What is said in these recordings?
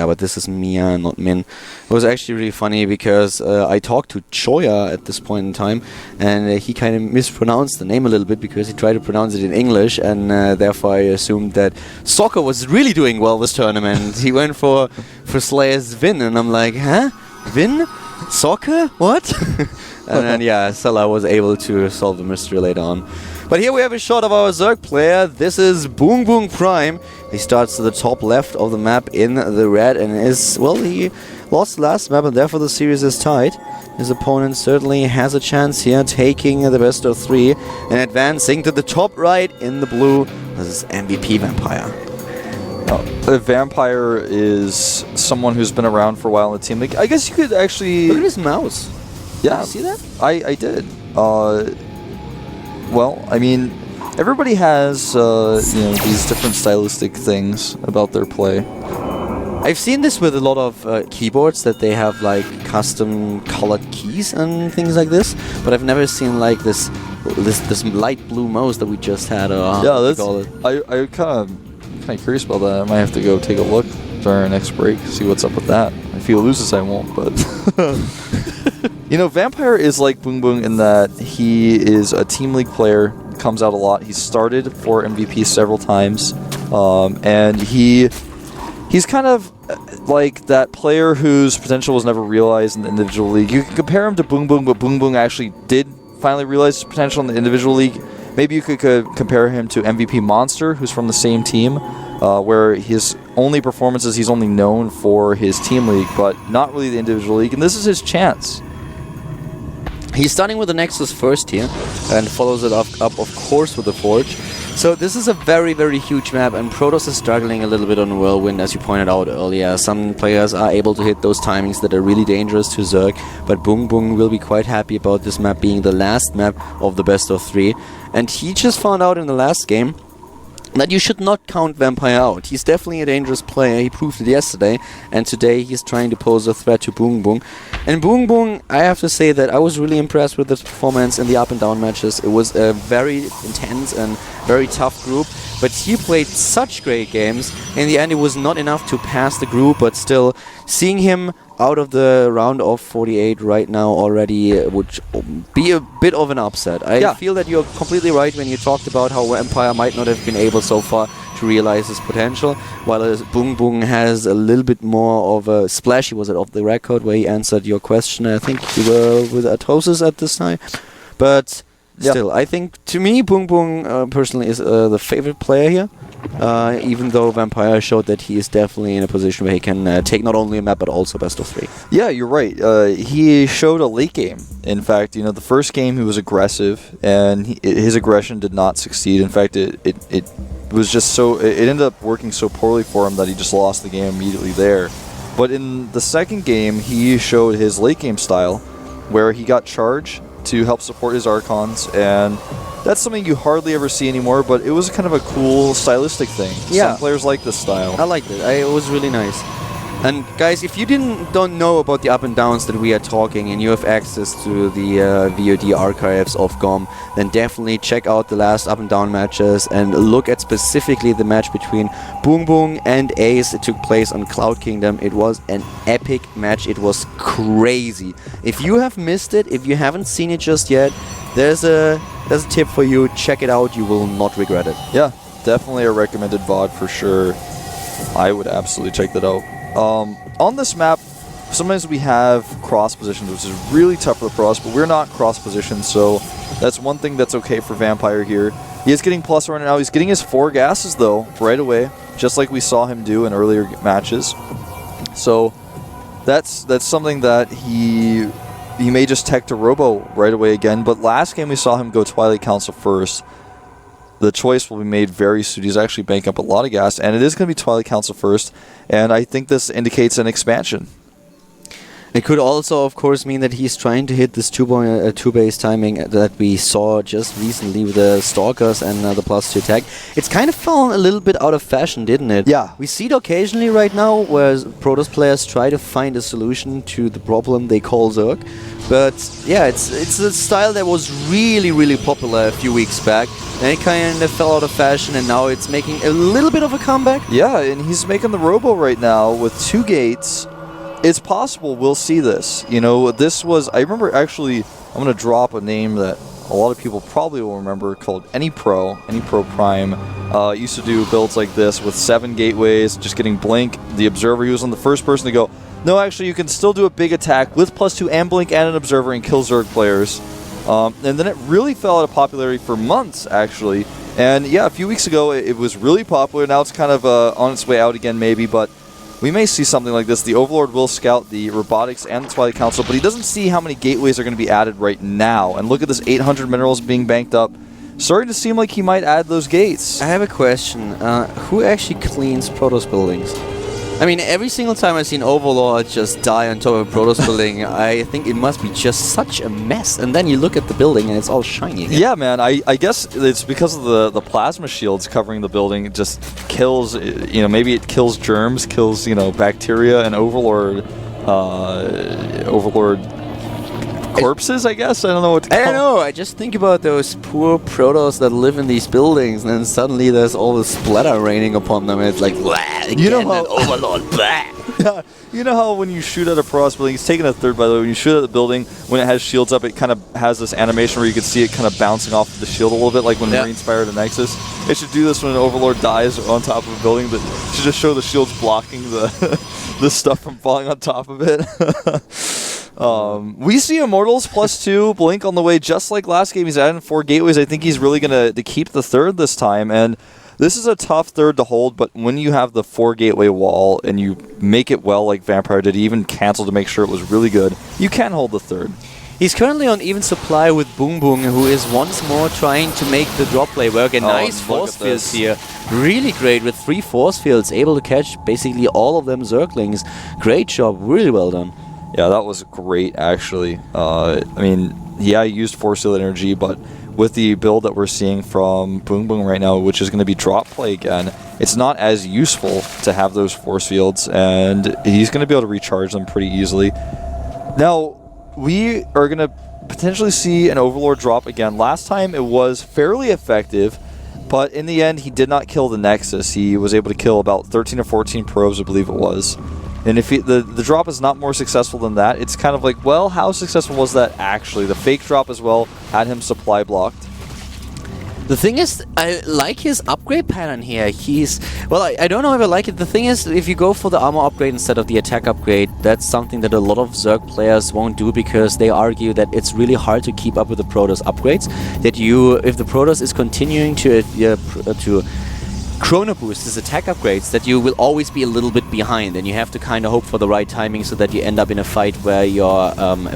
yeah, but this is Mia, not Min. It was actually really funny because I talked to Choya at this point in time, and he kind of mispronounced the name a little bit because he tried to pronounce it in English, and therefore I assumed that Soccer was really doing well this tournament. He went for Slayer's Vin, and I'm like, huh? Vin? Soccer? What? And then, yeah, Salah was able to solve the mystery later on. But here we have a shot of our Zerg player. This is BBoongBBoong Prime. He starts to the top left of the map in the red and is, well, he lost the last map and therefore the series is tied. His opponent certainly has a chance here, taking the best of 3 and advancing to the top right in the blue. This is MVP Vampire. A Vampire is someone who's been around for a while in the team. Like, I guess you could actually... Look at his mouse. Yeah. Did you see that? I did. Well, I mean, everybody has, these different stylistic things about their play. I've seen this with a lot of keyboards, that they have like custom colored keys and things like this, but I've never seen like this light blue mouse that we just had. Yeah, that's... I kind of curious about that. I might have to go take a look during our next break, see what's up with that. If he loses, I won't, but... You know, Vampire is like BBoongBBoong in that he is a Team League player, comes out a lot. He's started for MVP several times, and he's kind of like that player whose potential was never realized in the individual league. You can compare him to BBoongBBoong, but BBoongBBoong actually did finally realize his potential in the individual league. Maybe you could compare him to MVP Monster, who's from the same team, where his only performances, he's only known for his team league, but not really the individual league, and this is his chance. He's starting with the Nexus first here, and follows it up of course, with the Forge. So this is a very, very huge map, and Protoss is struggling a little bit on Whirlwind, as you pointed out earlier. Some players are able to hit those timings that are really dangerous to Zerg, but BBoongBBoong will be quite happy about this map being the last map of the best of 3. And he just found out in the last game that you should not count Vampire out. He's definitely a dangerous player. He proved it yesterday, and today he's trying to pose a threat to BBoongBBoong. And BBoongBBoong, I have to say that I was really impressed with his performance in the up and down matches. It was a very intense and very tough group, but he played such great games. In the end, it was not enough to pass the group, but still, seeing him out of the round of 48 right now already would be a bit of an upset. I feel that you're completely right when you talked about how Empire might not have been able so far to realize his potential, while BBoongBBoong has a little bit more of a splashy, was it off the record, where he answered your question. I think you were with Atosis at this time. But still, I think, to me, BBoongBBoong personally is the favorite player here. Even though Vampire showed that he is definitely in a position where he can take not only a map but also best of 3. Yeah, you're right. He showed a late game. In fact, you know, the first game he was aggressive, and his aggression did not succeed. In fact, it was just so... It ended up working so poorly for him that he just lost the game immediately there. But in the second game, he showed his late game style, where he got charged to help support his Archons, and that's something you hardly ever see anymore, but it was kind of a cool stylistic thing. Yeah. Some players like this style. I liked it. It was really nice. And guys, if you don't know about the up and downs that we are talking, and you have access to the VOD archives of GOM, then definitely check out the last up and down matches and look at specifically the match between BBoongBBoong and Ace. It took place on Cloud Kingdom. It was an epic match. It was crazy. If you have missed it, if you haven't seen it just yet, there's a tip for you. Check it out. You will not regret it. Yeah, definitely a recommended VOD for sure. I would absolutely check that out. On this map, sometimes we have cross positions, which is really tough for the Protoss, but we're not cross positioned, so that's one thing that's okay for Vampire here. He is getting plus right now. He's getting his 4 gases, though, right away, just like we saw him do in earlier matches. So that's something that he may just tech to Robo right away again, but last game we saw him go Twilight Council first. The choice will be made very soon. He's actually banking up a lot of gas, and it is going to be Twilight Council first, and I think this indicates an expansion. It could also, of course, mean that he's trying to hit this two-base timing that we saw just recently with the Stalkers and the +2 attack. It's kind of fallen a little bit out of fashion, didn't it? Yeah. We see it occasionally right now where Protoss players try to find a solution to the problem they call Zerg. But yeah, it's a style that was really, really popular a few weeks back. And it kind of fell out of fashion, and now it's making a little bit of a comeback. Yeah, and he's making the Robo right now with 2 gates. It's possible we'll see this. You know, this was... I remember actually... I'm going to drop a name that a lot of people probably will remember called AnyPro Prime. Used to do builds like this with 7 gateways, just getting Blink. The Observer, he was on the first person to go, no, actually, you can still do a big attack with +2 and Blink and an Observer and kill Zerg players. And then it really fell out of popularity for months, actually. And yeah, a few weeks ago, it was really popular. Now it's kind of on its way out again, maybe, but we may see something like this. The Overlord will scout the Robotics and the Twilight Council, but he doesn't see how many gateways are going to be added right now. And look at this 800 minerals being banked up. Starting to seem like he might add those gates. I have a question. Who actually cleans Protoss buildings? I mean, every single time I've seen Overlord just die on top of a Protoss building, I think it must be just such a mess. And then you look at the building and it's all shiny again. Yeah, man. I guess it's because of the plasma shields covering the building. It just kills, you know, maybe it kills germs, kills, you know, bacteria and Overlord corpses, I guess? I don't know what to call I don't know. I just think about those poor Protoss that live in these buildings, and then suddenly there's all this splatter raining upon them. And it's like, blah, again, you know how Overlord, blah. Yeah, you know how when you shoot at a Protoss building, it's taking a third, by the way, when you shoot at the building, when it has shields up, it kind of has this animation where you can see it kind of bouncing off the shield a little bit, like when Marines fire at a Nexus. It should do this when an Overlord dies on top of a building, but it should just show the shields blocking the the stuff from falling on top of it. We see Immortals +2 Blink on the way, just like last game. He's adding 4 gateways. I think he's really going to keep the third this time, and this is a tough third to hold, but when you have the 4 gateway wall and you make it well like Vampire did, he even canceled to make sure it was really good, you can hold the third. He's currently on even supply with BBoongBBoong, who is once more trying to make the drop play work. And nice force fields here. Really great with 3 force fields, able to catch basically all of them Zerglings. Great job, really well done. Yeah, that was great, actually. I mean, yeah, he used force field energy, but with the build that we're seeing from BBoongBBoong right now, which is going to be drop play again, it's not as useful to have those force fields, and he's going to be able to recharge them pretty easily. Now, we are going to potentially see an Overlord drop again. Last time it was fairly effective, but in the end he did not kill the Nexus. He was able to kill about 13 or 14 probes, I believe it was. And if the drop is not more successful than that, it's kind of like, well, how successful was that actually? The fake drop as well had him supply blocked. The thing is, I like his upgrade pattern here. Well, I don't know if I like it. The thing is, if you go for the armor upgrade instead of the attack upgrade, that's something that a lot of Zerg players won't do because they argue that it's really hard to keep up with the Protoss upgrades. That if the Protoss is continuing to chrono boost his attack upgrades, that you will always be a little bit behind, and you have to kind of hope for the right timing so that you end up in a fight where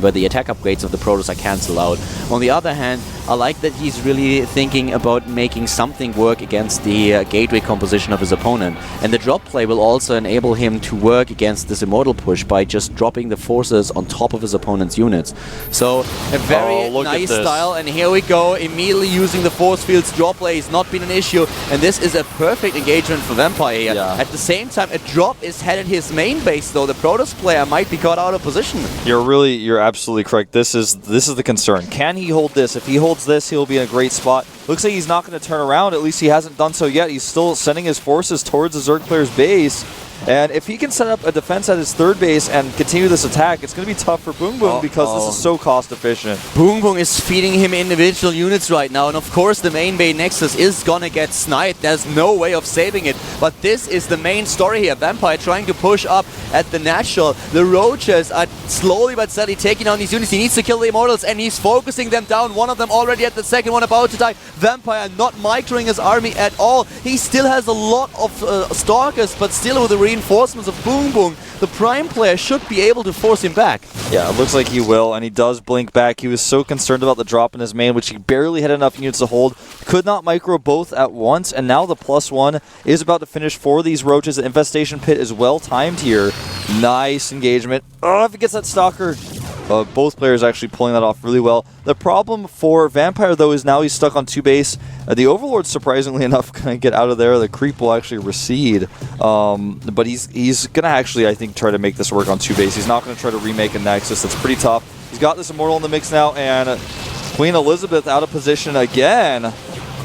where the attack upgrades of the Protoss are cancelled out. On the other hand, I like that he's really thinking about making something work against the gateway composition of his opponent, and the drop play will also enable him to work against this Immortal push by just dropping the forces on top of his opponent's units. So a very nice style, and here we go, immediately using the force fields. Drop play has not been an issue, and this is a perfect engagement for Vampire here. Yeah. At the same time, a drop is headed his main base, though the Protoss player might be caught out of position. You're absolutely correct. This is the concern. Can he hold this? If he holds this, he'll be in a great spot. Looks like he's not going to turn around. At least he hasn't done so yet. He's still sending his forces towards the Zerg player's base. And if he can set up a defense at his third base and continue this attack, it's going to be tough for BBoongBBoong because this is so cost efficient. BBoongBBoong is feeding him individual units right now, and of course the main base Nexus is gonna get sniped. There's no way of saving it, but this is the main story here. Vampire trying to push up at the natural. The Roaches are slowly but steadily taking down these units. He needs to kill the Immortals, and he's focusing them down. One of them already at the second one about to die. Vampire not microing his army at all. He still has a lot of Stalkers, but still with the reinforcements of BBoongBBoong, the Prime player should be able to force him back. Yeah, it looks like he will, and he does blink back. He was so concerned about the drop in his main, which he barely had enough units to hold. Could not micro both at once, and now the +1 is about to finish for these Roaches. The Infestation Pit is well timed here. Nice engagement. Oh, if he gets that Stalker. Both players actually pulling that off really well. The problem for Vampire, though, is now he's stuck on 2 base. The Overlord, surprisingly enough, can get out of there. The creep will actually recede. But he's going to actually, I think, try to make this work on 2 base. He's not going to try to remake a Nexus. That's pretty tough. He's got this Immortal in the mix now, and Queen Elizabeth out of position again.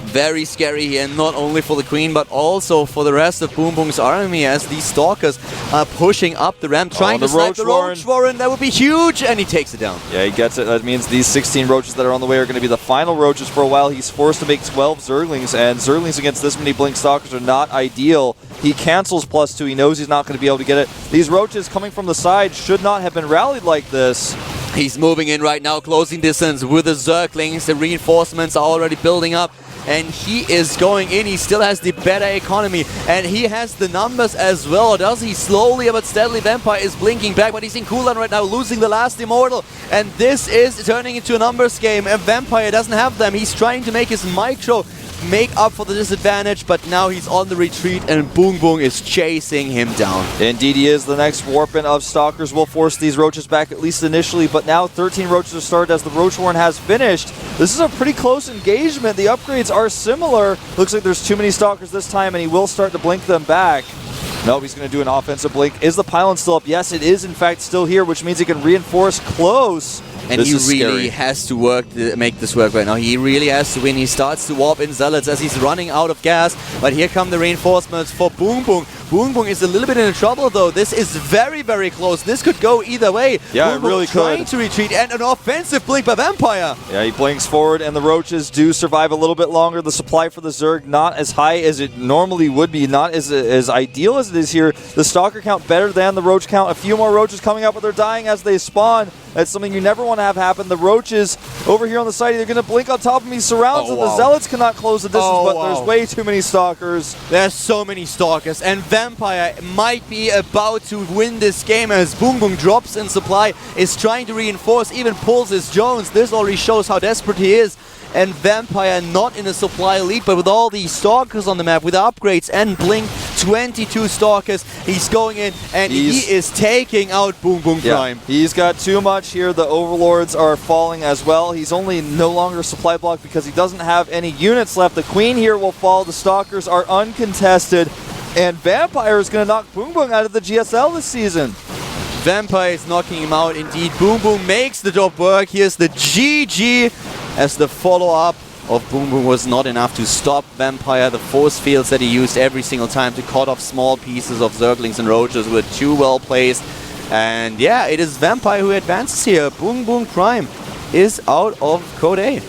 Very scary here, not only for the Queen, but also for the rest of BoongBoong's army, as these Stalkers are pushing up the ramp, trying to snipe the Roach Warren. That would be huge, and he takes it down. Yeah, he gets it. That means these 16 Roaches that are on the way are going to be the final Roaches for a while. He's forced to make 12 Zerglings, and Zerglings against this many Blink Stalkers are not ideal. He cancels +2. He knows he's not going to be able to get it. These Roaches coming from the side should not have been rallied like this. He's moving in right now, closing distance with the Zerglings. The reinforcements are already building up, and he is going in. He still has the better economy, and he has the numbers as well. Does he? Slowly but steadily, Vampire is blinking back, but he's in cooldown right now, losing the last Immortal, and this is turning into a numbers game, and Vampire doesn't have them. He's trying to make his micro make up for the disadvantage, but now he's on the retreat, and BoongBoong is chasing him down. Indeed he is. The next warping of Stalkers will force these Roaches back, at least initially, but now 13 Roaches are started as the Roach Warren has finished. This is a pretty close engagement. The upgrades are similar. Looks like there's too many Stalkers this time, and he will start to blink them back. Nope, he's going to do an offensive blink. Is the pylon still up? Yes, it is in fact still here, which means he can reinforce close. And he really has to make this work right now. He really has to win. He starts to warp in Zealots as he's running out of gas. But here come the reinforcements for BoongBoong. BoongBoong is a little bit in trouble, though. This is very, very close. This could go either way. Yeah, it really could. Trying to retreat, and an offensive blink by Vampire. Yeah, he blinks forward, and the Roaches do survive a little bit longer. The supply for the Zerg not as high as it normally would be, not as ideal as it is here. The Stalker count better than the Roach count. A few more Roaches coming up, but they're dying as they spawn. That's something you never want to have happen. The Roaches over here on the side, they're going to blink on top of him. He surrounds them. The Zealots cannot close the distance, but there's way too many Stalkers. There's so many Stalkers, and Vampire might be about to win this game as BoongBoong drops in supply, is trying to reinforce, even pulls his Jones. This already shows how desperate he is. And Vampire not in a supply lead, but with all these Stalkers on the map, with upgrades and Blink, 22 Stalkers, he's going in, and he is taking out BoongBoong Prime. He's got too much here. The Overlords are falling as well. He's only no longer supply block because he doesn't have any units left. The Queen here will fall. The Stalkers are uncontested, and Vampire is going to knock BoongBoong out of the GSL this season. Vampire is knocking him out indeed. BoongBoong makes the job work. Here's the GG, as the follow-up of BoongBoong was not enough to stop Vampire. The force fields that he used every single time to cut off small pieces of Zerglings and Roaches were too well placed. And yeah, it is Vampire who advances here. BoongBoong Prime is out of Code A.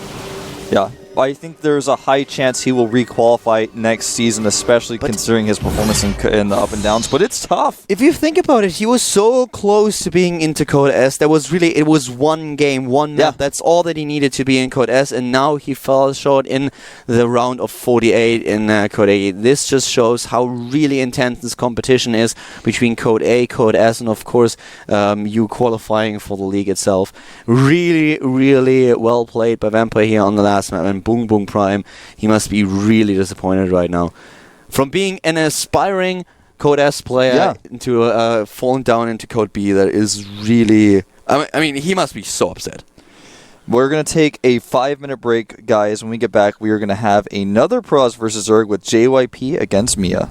Yeah. I think there's a high chance he will requalify next season, especially considering his performance in the up and downs, but it's tough. If you think about it, he was so close to being into Code S. There was really, it was one game, one map. That's all that he needed to be in Code S, and now he fell short in the round of 48 in Code A. This just shows how really intense this competition is between Code A, Code S, and of course, you qualifying for the league itself. Really, really well played by Vampire here on the last map, and BoongBoong Prime, he must be really disappointed right now. From being an aspiring Code S player into falling down into Code B, that is really... I mean, he must be so upset. We're going to take a 5-minute break, guys. When we get back, we are going to have another Pros versus Zerg with JYP against Mia.